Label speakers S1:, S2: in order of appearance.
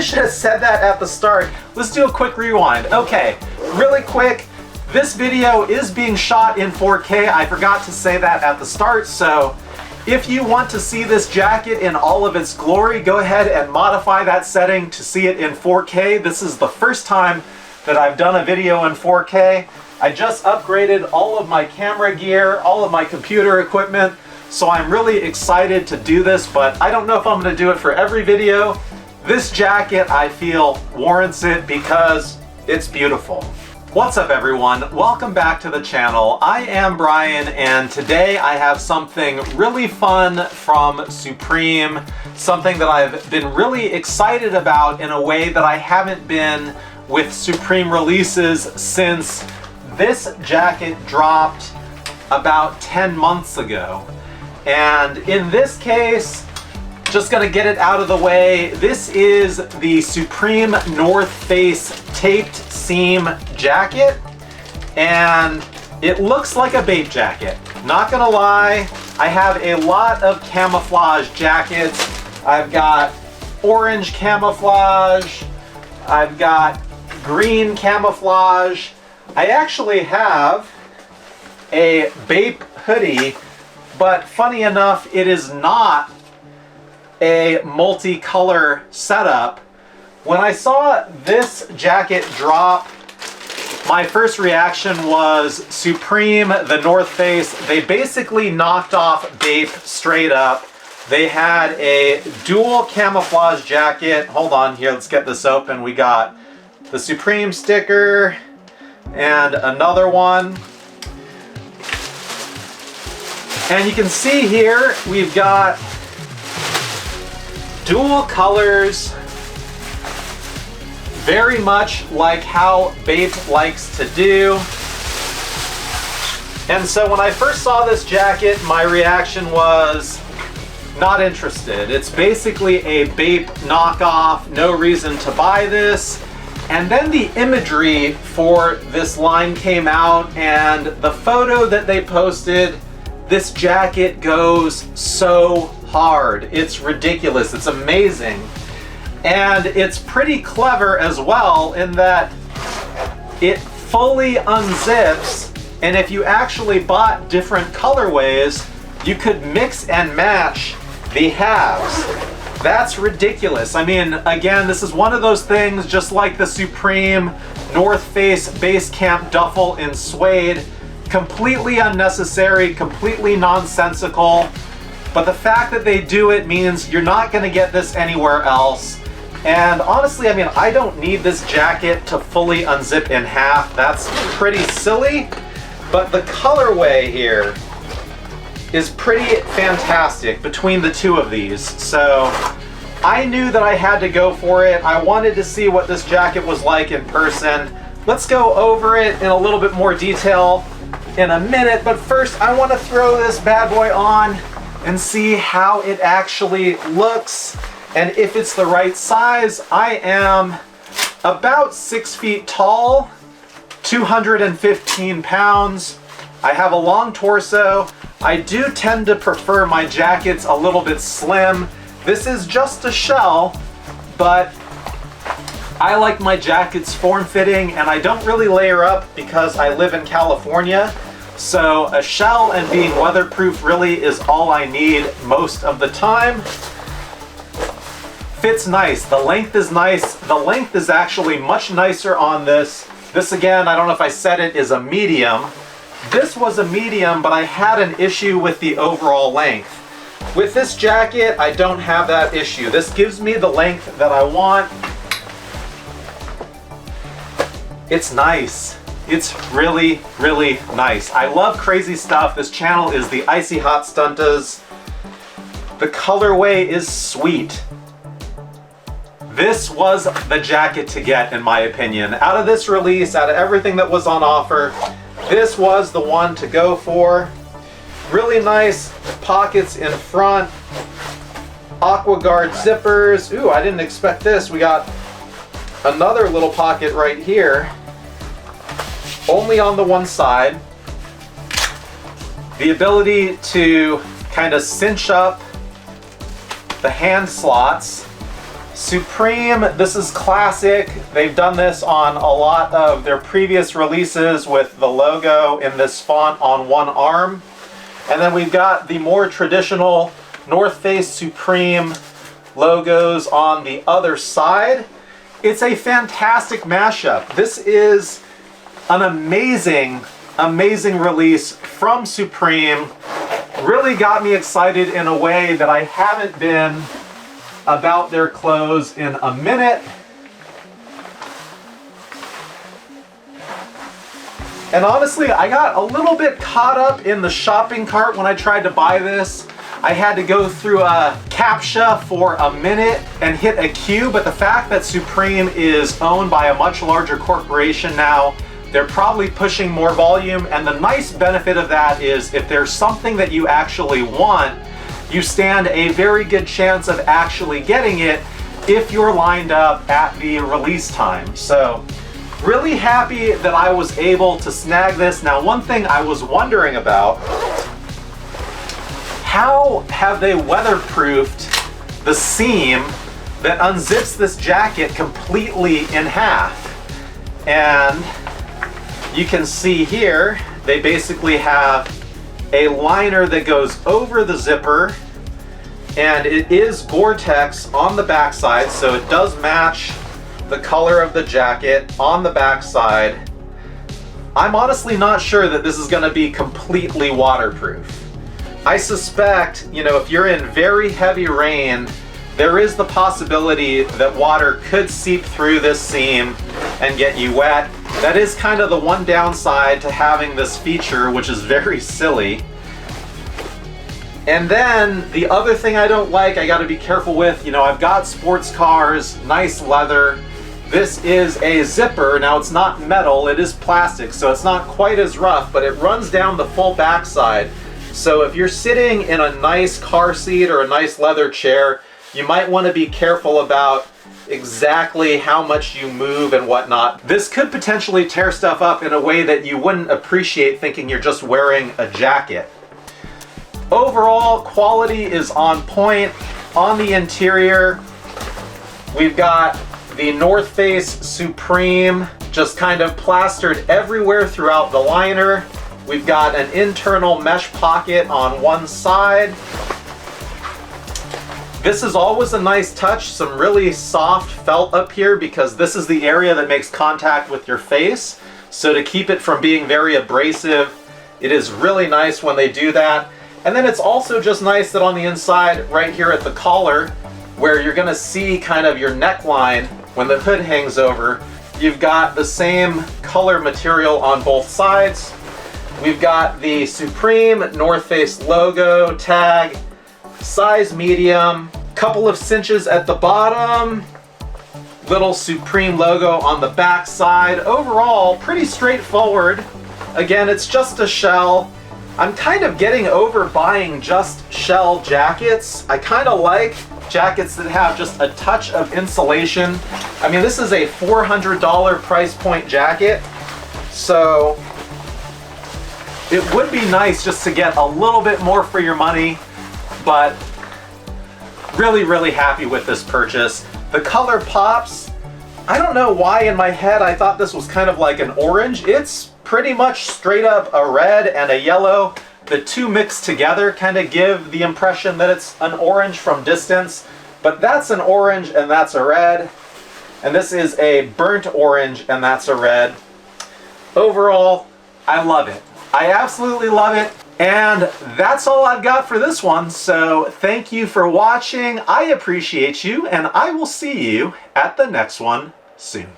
S1: should have said that at the start. Let's do a quick rewind. Okay, really quick. This video is being shot in 4K. I forgot to say that at the start, so if you want to see this jacket in all of its glory, go ahead and modify that setting to see it in 4K. This is the first time that I've done a video in 4K. I just upgraded all of my camera gear, all of my computer equipment, so I'm really excited to do this, but I don't know if I'm going to do it for every video. This jacket, I feel, warrants it because it's beautiful. What's up everyone? Welcome back to the channel. I am Brian and today I have something really fun from Supreme, something that I've been really excited about in a way that I haven't been with Supreme releases since this jacket dropped about 10 months ago. And in this case, just gonna get it out of the way, this is the Supreme North Face taped seam jacket, and it looks like a Bape jacket. Not gonna lie, I have a lot of camouflage jackets. I've got orange camouflage, I've got green camouflage. I actually have a Bape hoodie, but funny enough, it is not a multicolor setup. When I saw this jacket drop, my first reaction was Supreme, the North Face, they basically knocked off Bape straight up. They had a dual camouflage jacket. Hold on here, let's get this open. We got the Supreme sticker and another one. And you can see here, we've got dual colors, very much like how Bape likes to do. And so when I first saw this jacket, my reaction was not interested. It's basically a Bape knockoff, no reason to buy this. And then the imagery for this line came out, and the photo that they posted, this jacket goes so hard. It's ridiculous. It's amazing. And it's pretty clever as well in that it fully unzips, and if you actually bought different colorways, you could mix and match the halves. That's ridiculous. I mean, again, this is one of those things just like the Supreme North Face Base Camp duffel in suede. Completely unnecessary, completely nonsensical. But the fact that they do it means you're not going to get this anywhere else. And honestly, I mean, I don't need this jacket to fully unzip in half. That's pretty silly. But the colorway here is pretty fantastic between the two of these. So I knew that I had to go for it. I wanted to see what this jacket was like in person. Let's go over it in a little bit more detail in a minute. But first, I want to throw this bad boy on and see how it actually looks and if it's the right size. I am about 6 feet tall, 215 pounds. I have a long torso. I do tend to prefer my jackets a little bit slim. This is just a shell, but I like my jackets form-fitting, and I don't really layer up because I live in California. So a shell and being weatherproof really is all I need most of the time. Fits nice. The length is nice. The length is actually much nicer on this. This again, I don't know if I said it, is a medium. This was a medium, but I had an issue with the overall length. With this jacket, I don't have that issue. This gives me the length that I want. It's nice. It's really, really nice. I love crazy stuff. This channel is the Icy Hot Stuntas. The colorway is sweet. This was the jacket to get, in my opinion. Out of this release, out of everything that was on offer, this was the one to go for. Really nice pockets in front. Aqua Guard zippers. Ooh, I didn't expect this. We got another little pocket right here. Only on the one side. The ability to kind of cinch up the hand slots Supreme, this is classic. They've done this on a lot of their previous releases with the logo in this font on one arm. And then we've got the more traditional North Face Supreme logos on the other side. It's a fantastic mashup. This is an amazing, amazing release from Supreme. Really got me excited in a way that I haven't been about their clothes in a minute. And honestly, I got a little bit caught up in the shopping cart when I tried to buy this. I had to go through a CAPTCHA for a minute and hit a queue, but the fact that Supreme is owned by a much larger corporation now, they're probably pushing more volume, and the nice benefit of that is if there's something that you actually want, you stand a very good chance of actually getting it if you're lined up at the release time. So really happy that I was able to snag this. Now, one thing I was wondering about, how have they weatherproofed the seam that unzips this jacket completely in half? And you can see here, they basically have a liner that goes over the zipper, and it is Gore-Tex on the backside, so it does match the color of the jacket on the backside. I'm honestly not sure that this is going to be completely waterproof. I suspect, you know, if you're in very heavy rain, there is the possibility that water could seep through this seam and get you wet. That is kind of the one downside to having this feature, which is very silly. And then the other thing I don't like, I gotta be careful with, you know, I've got sports cars, nice leather. This is a zipper. Now it's not metal, it is plastic, so it's not quite as rough, but it runs down the full backside. So if you're sitting in a nice car seat or a nice leather chair, you might want to be careful about exactly how much you move and whatnot. This could potentially tear stuff up in a way that you wouldn't appreciate thinking you're just wearing a jacket. Overall, quality is on point. On the interior, we've got the North Face Supreme just kind of plastered everywhere throughout the liner. We've got an internal mesh pocket on one side. This is always a nice touch, some really soft felt up here because this is the area that makes contact with your face. So to keep it from being very abrasive, it is really nice when they do that. And then it's also just nice that on the inside, right here at the collar, where you're gonna see kind of your neckline when the hood hangs over, you've got the same color material on both sides. We've got the Supreme North Face logo tag, size medium, couple of cinches at the bottom, little Supreme logo on the back side. Overall, pretty straightforward. Again, it's just a shell. I'm kind of getting over buying just shell jackets. I kind of like jackets that have just a touch of insulation. I mean, this is a $400 price point jacket, so it would be nice just to get a little bit more for your money, but really, really happy with this purchase. The color pops. I don't know why in my head I thought this was kind of like an orange. It's pretty much straight up a red and a yellow. The two mixed together kind of give the impression that it's an orange from distance, but that's an orange and that's a red. And this is a burnt orange and that's a red. Overall, I love it. I absolutely love it. And that's all I've got for this one. So thank you for watching. I appreciate you, and I will see you at the next one soon.